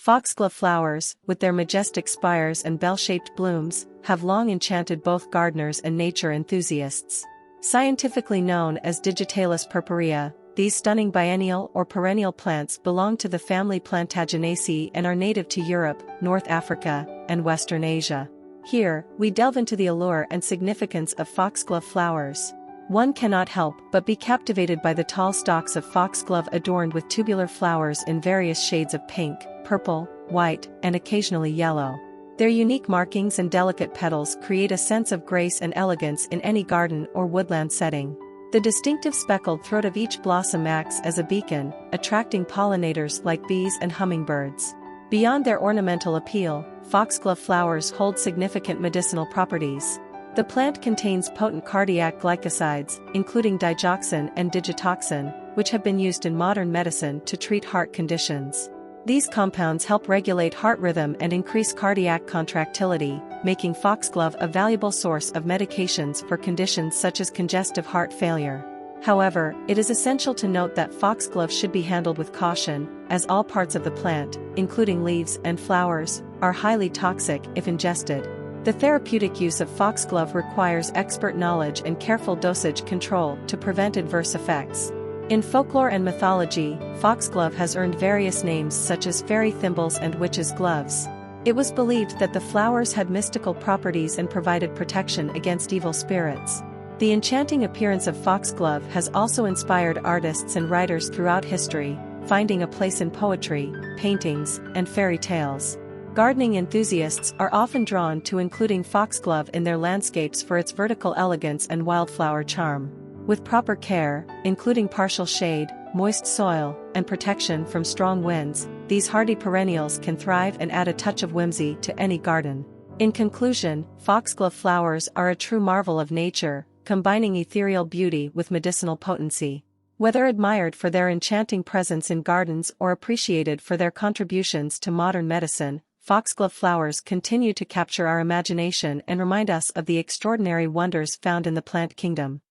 Foxglove flowers, with their majestic spires and bell-shaped blooms, have long enchanted both gardeners and nature enthusiasts. Scientifically known as Digitalis purpurea, these stunning biennial or perennial plants belong to the family Plantaginaceae and are native to Europe, North Africa, and Western Asia. Here, we delve into the allure and significance of foxglove flowers. One cannot help but be captivated by the tall stalks of foxglove adorned with tubular flowers in various shades of pink, purple, white, and occasionally yellow. Their unique markings and delicate petals create a sense of grace and elegance in any garden or woodland setting. The distinctive speckled throat of each blossom acts as a beacon, attracting pollinators like bees and hummingbirds. Beyond their ornamental appeal, foxglove flowers hold significant medicinal properties. The plant contains potent cardiac glycosides, including digoxin and digitoxin, which have been used in modern medicine to treat heart conditions. These compounds help regulate heart rhythm and increase cardiac contractility, making foxglove a valuable source of medications for conditions such as congestive heart failure. However, it is essential to note that foxglove should be handled with caution, as all parts of the plant, including leaves and flowers, are highly toxic if ingested. The therapeutic use of foxglove requires expert knowledge and careful dosage control to prevent adverse effects. In folklore and mythology, foxglove has earned various names such as fairy thimbles and witches' gloves. It was believed that the flowers had mystical properties and provided protection against evil spirits. The enchanting appearance of foxglove has also inspired artists and writers throughout history, finding a place in poetry, paintings, and fairy tales. Gardening enthusiasts are often drawn to including foxglove in their landscapes for its vertical elegance and wildflower charm. With proper care, including partial shade, moist soil, and protection from strong winds, these hardy perennials can thrive and add a touch of whimsy to any garden. In conclusion, foxglove flowers are a true marvel of nature, combining ethereal beauty with medicinal potency. Whether admired for their enchanting presence in gardens or appreciated for their contributions to modern medicine, foxglove flowers continue to capture our imagination and remind us of the extraordinary wonders found in the plant kingdom.